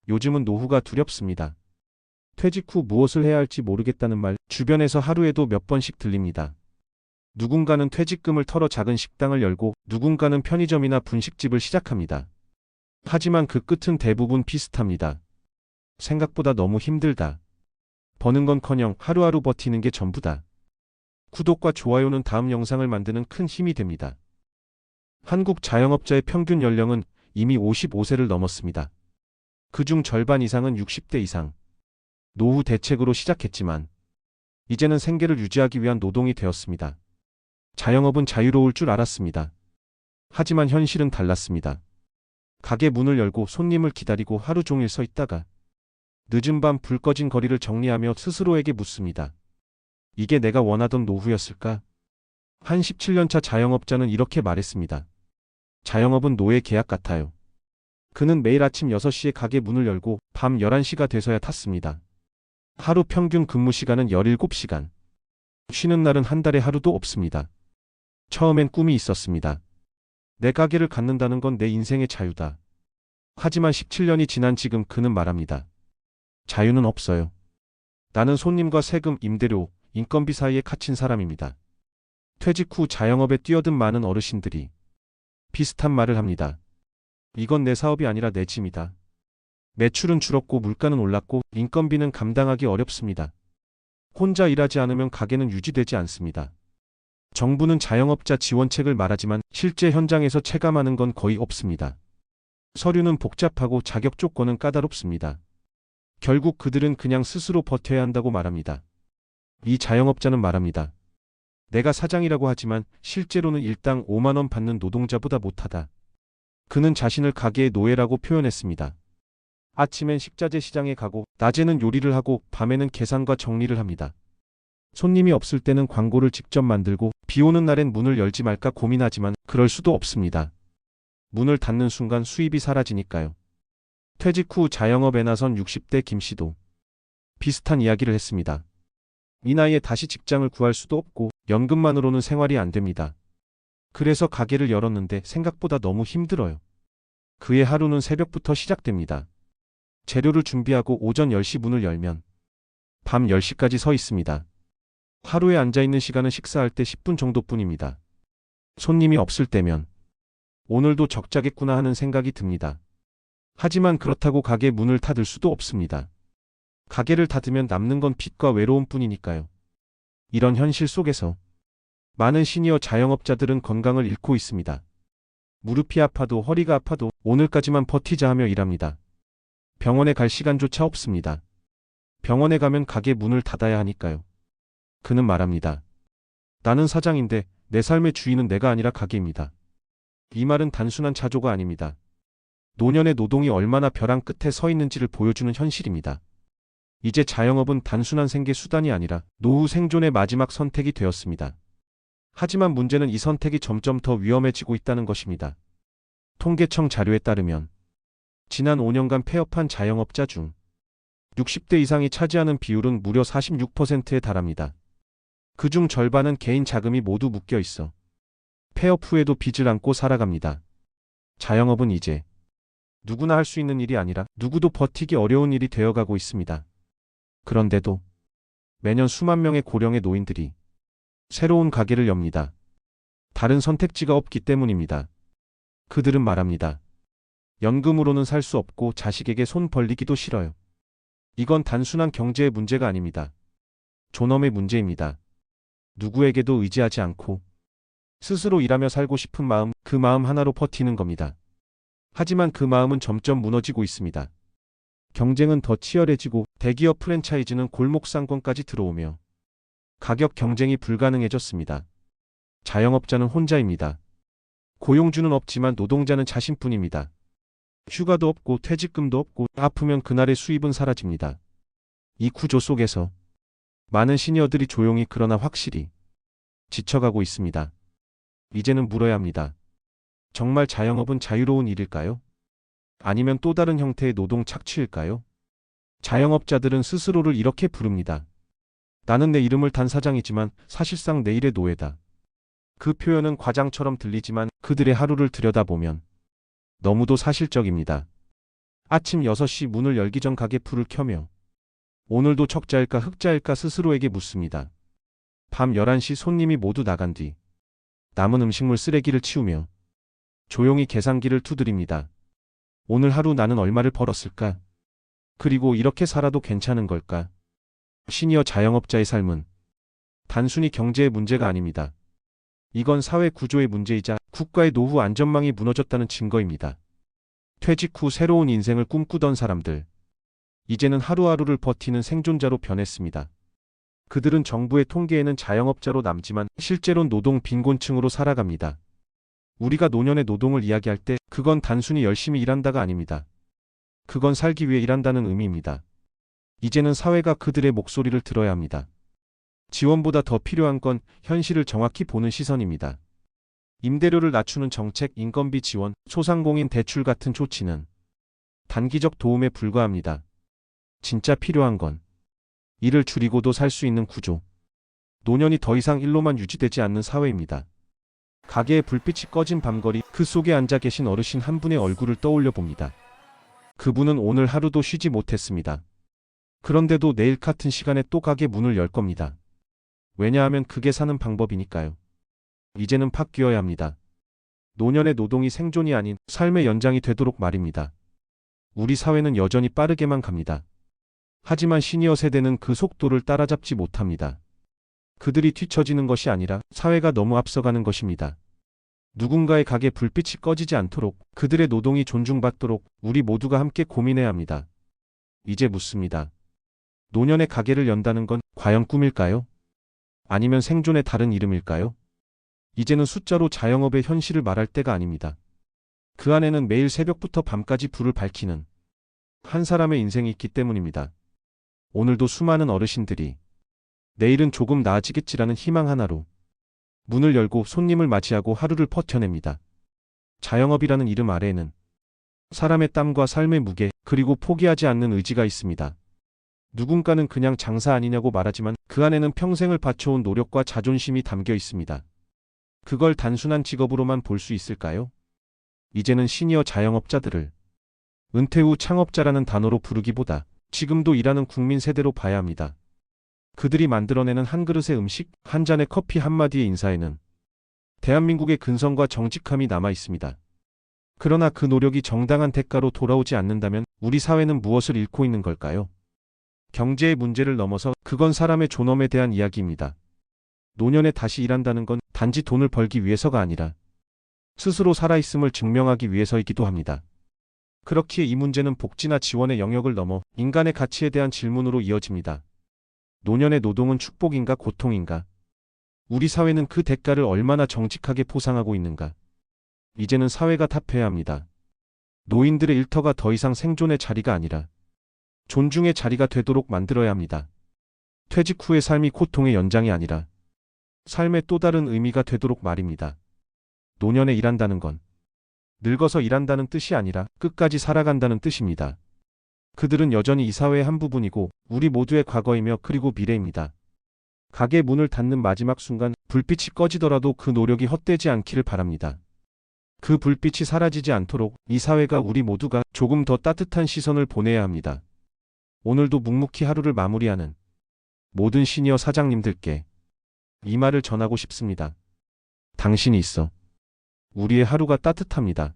요즘은 노후가 두렵습니다. 퇴직 후 무엇을 해야 할지 모르겠다는 말 주변에서 하루에도 몇 번씩 들립니다. 누군가는 퇴직금을 털어 작은 식당을 열고 누군가는 편의점이나 분식집을 시작합니다. 하지만 그 끝은 대부분 비슷합니다. 생각보다 너무 힘들다. 버는 건커녕 하루하루 버티는 게 전부다. 구독과 좋아요는 다음 영상을 만드는 큰 힘이 됩니다. 한국 자영업자의 평균 연령은 이미 55세를 넘었습니다. 그중 절반 이상은 60대 이상. 노후 대책으로 시작했지만 이제는 생계를 유지하기 위한 노동이 되었습니다. 자영업은 자유로울 줄 알았습니다. 하지만 현실은 달랐습니다. 가게 문을 열고 손님을 기다리고 하루 종일 서 있다가 늦은 밤 불 꺼진 거리를 정리하며 스스로에게 묻습니다. 이게 내가 원하던 노후였을까? 한 17년차 자영업자는 이렇게 말했습니다. 자영업은 노예 계약 같아요. 그는 매일 아침 6시에 가게 문을 열고 밤 11시가 돼서야 탔습니다. 하루 평균 근무 시간은 17시간. 쉬는 날은 한 달에 하루도 없습니다. 처음엔 꿈이 있었습니다. 내 가게를 갖는다는 건 내 인생의 자유다. 하지만 17년이 지난 지금 그는 말합니다. 자유는 없어요. 나는 손님과 세금, 임대료, 인건비 사이에 갇힌 사람입니다. 퇴직 후 자영업에 뛰어든 많은 어르신들이 비슷한 말을 합니다. 이건 내 사업이 아니라 내 짐이다. 매출은 줄었고 물가는 올랐고 인건비는 감당하기 어렵습니다. 혼자 일하지 않으면 가게는 유지되지 않습니다. 정부는 자영업자 지원책을 말하지만 실제 현장에서 체감하는 건 거의 없습니다. 서류는 복잡하고 자격 조건은 까다롭습니다. 결국 그들은 그냥 스스로 버텨야 한다고 말합니다. 이 자영업자는 말합니다. 내가 사장이라고 하지만 실제로는 일당 5만 원 받는 노동자보다 못하다. 그는 자신을 가게의 노예라고 표현했습니다. 아침엔 식자재 시장에 가고 낮에는 요리를 하고 밤에는 계산과 정리를 합니다. 손님이 없을 때는 광고를 직접 만들고 비 오는 날엔 문을 열지 말까 고민하지만 그럴 수도 없습니다. 문을 닫는 순간 수입이 사라지니까요. 퇴직 후 자영업에 나선 60대 김 씨도 비슷한 이야기를 했습니다. 이 나이에 다시 직장을 구할 수도 없고 연금만으로는 생활이 안 됩니다. 그래서 가게를 열었는데 생각보다 너무 힘들어요. 그의 하루는 새벽부터 시작됩니다. 재료를 준비하고 오전 10시 문을 열면 밤 10시까지 서 있습니다. 하루에 앉아있는 시간은 식사할 때 10분 정도뿐입니다. 손님이 없을 때면 오늘도 적자겠구나 하는 생각이 듭니다. 하지만 그렇다고 가게 문을 닫을 수도 없습니다. 가게를 닫으면 남는 건 빚과 외로움뿐이니까요. 이런 현실 속에서 많은 시니어 자영업자들은 건강을 잃고 있습니다. 무릎이 아파도 허리가 아파도 오늘까지만 버티자 하며 일합니다. 병원에 갈 시간조차 없습니다. 병원에 가면 가게 문을 닫아야 하니까요. 그는 말합니다. 나는 사장인데 내 삶의 주인은 내가 아니라 가게입니다. 이 말은 단순한 자조가 아닙니다. 노년의 노동이 얼마나 벼랑 끝에 서 있는지를 보여주는 현실입니다. 이제 자영업은 단순한 생계 수단이 아니라 노후 생존의 마지막 선택이 되었습니다. 하지만 문제는 이 선택이 점점 더 위험해지고 있다는 것입니다. 통계청 자료에 따르면 지난 5년간 폐업한 자영업자 중 60대 이상이 차지하는 비율은 무려 46%에 달합니다. 그중 절반은 개인 자금이 모두 묶여 있어 폐업 후에도 빚을 안고 살아갑니다. 자영업은 이제 누구나 할 수 있는 일이 아니라 누구도 버티기 어려운 일이 되어가고 있습니다. 그런데도 매년 수만 명의 고령의 노인들이 새로운 가게를 엽니다. 다른 선택지가 없기 때문입니다. 그들은 말합니다. 연금으로는 살 수 없고 자식에게 손 벌리기도 싫어요. 이건 단순한 경제의 문제가 아닙니다. 존엄의 문제입니다. 누구에게도 의지하지 않고 스스로 일하며 살고 싶은 마음, 그 마음 하나로 버티는 겁니다. 하지만 그 마음은 점점 무너지고 있습니다. 경쟁은 더 치열해지고 대기업 프랜차이즈는 골목 상권까지 들어오며 가격 경쟁이 불가능해졌습니다. 자영업자는 혼자입니다. 고용주는 없지만 노동자는 자신뿐입니다. 휴가도 없고 퇴직금도 없고 아프면 그날의 수입은 사라집니다. 이 구조 속에서 많은 시니어들이 조용히 그러나 확실히 지쳐가고 있습니다. 이제는 물어야 합니다. 정말 자영업은 자유로운 일일까요? 아니면 또 다른 형태의 노동 착취일까요? 자영업자들은 스스로를 이렇게 부릅니다. 나는 내 이름을 단 사장이지만 사실상 내일의 노예다. 그 표현은 과장처럼 들리지만 그들의 하루를 들여다보면 너무도 사실적입니다. 아침 6시 문을 열기 전 가게 불을 켜며 오늘도 적자일까 흑자일까 스스로에게 묻습니다. 밤 11시 손님이 모두 나간 뒤 남은 음식물 쓰레기를 치우며 조용히 계산기를 두드립니다. 오늘 하루 나는 얼마를 벌었을까? 그리고 이렇게 살아도 괜찮은 걸까? 시니어 자영업자의 삶은 단순히 경제의 문제가 아닙니다. 이건 사회 구조의 문제이자 국가의 노후 안전망이 무너졌다는 증거입니다. 퇴직 후 새로운 인생을 꿈꾸던 사람들, 이제는 하루하루를 버티는 생존자로 변했습니다. 그들은 정부의 통계에는 자영업자로 남지만 실제로는 노동 빈곤층으로 살아갑니다. 우리가 노년의 노동을 이야기할 때 그건 단순히 열심히 일한다가 아닙니다. 그건 살기 위해 일한다는 의미입니다. 이제는 사회가 그들의 목소리를 들어야 합니다. 지원보다 더 필요한 건 현실을 정확히 보는 시선입니다. 임대료를 낮추는 정책, 인건비 지원, 소상공인 대출 같은 조치는 단기적 도움에 불과합니다. 진짜 필요한 건 일을 줄이고도 살 수 있는 구조. 노년이 더 이상 일로만 유지되지 않는 사회입니다. 가게의 불빛이 꺼진 밤거리, 그 속에 앉아 계신 어르신 한 분의 얼굴을 떠올려 봅니다. 그분은 오늘 하루도 쉬지 못했습니다. 그런데도 내일 같은 시간에 또 가게 문을 열 겁니다. 왜냐하면 그게 사는 방법이니까요. 이제는 바뀌어야 합니다. 노년의 노동이 생존이 아닌 삶의 연장이 되도록 말입니다. 우리 사회는 여전히 빠르게만 갑니다. 하지만 시니어 세대는 그 속도를 따라잡지 못합니다. 그들이 뒤처지는 것이 아니라 사회가 너무 앞서가는 것입니다. 누군가의 가게 불빛이 꺼지지 않도록, 그들의 노동이 존중받도록 우리 모두가 함께 고민해야 합니다. 이제 묻습니다. 노년의 가게를 연다는 건 과연 꿈일까요? 아니면 생존의 다른 이름일까요? 이제는 숫자로 자영업의 현실을 말할 때가 아닙니다. 그 안에는 매일 새벽부터 밤까지 불을 밝히는 한 사람의 인생이 있기 때문입니다. 오늘도 수많은 어르신들이 내일은 조금 나아지겠지라는 희망 하나로 문을 열고 손님을 맞이하고 하루를 버텨냅니다. 자영업이라는 이름 아래에는 사람의 땀과 삶의 무게, 그리고 포기하지 않는 의지가 있습니다. 누군가는 그냥 장사 아니냐고 말하지만 그 안에는 평생을 바쳐온 노력과 자존심이 담겨 있습니다. 그걸 단순한 직업으로만 볼 수 있을까요? 이제는 시니어 자영업자들을 은퇴 후 창업자라는 단어로 부르기보다 지금도 일하는 국민 세대로 봐야 합니다. 그들이 만들어내는 한 그릇의 음식, 한 잔의 커피, 한마디의 인사에는 대한민국의 근성과 정직함이 남아 있습니다. 그러나 그 노력이 정당한 대가로 돌아오지 않는다면 우리 사회는 무엇을 잃고 있는 걸까요? 경제의 문제를 넘어서 그건 사람의 존엄에 대한 이야기입니다. 노년에 다시 일한다는 건 단지 돈을 벌기 위해서가 아니라 스스로 살아있음을 증명하기 위해서이기도 합니다. 그렇기에 이 문제는 복지나 지원의 영역을 넘어 인간의 가치에 대한 질문으로 이어집니다. 노년의 노동은 축복인가 고통인가? 우리 사회는 그 대가를 얼마나 정직하게 포상하고 있는가? 이제는 사회가 답해야 합니다. 노인들의 일터가 더 이상 생존의 자리가 아니라 존중의 자리가 되도록 만들어야 합니다. 퇴직 후의 삶이 고통의 연장이 아니라 삶의 또 다른 의미가 되도록 말입니다. 노년에 일한다는 건 늙어서 일한다는 뜻이 아니라 끝까지 살아간다는 뜻입니다. 그들은 여전히 이 사회의 한 부분이고 우리 모두의 과거이며 그리고 미래입니다. 가게 문을 닫는 마지막 순간 불빛이 꺼지더라도 그 노력이 헛되지 않기를 바랍니다. 그 불빛이 사라지지 않도록 이 사회가, 우리 모두가 조금 더 따뜻한 시선을 보내야 합니다. 오늘도 묵묵히 하루를 마무리하는 모든 시니어 사장님들께 이 말을 전하고 싶습니다. 당신이 있어 우리의 하루가 따뜻합니다.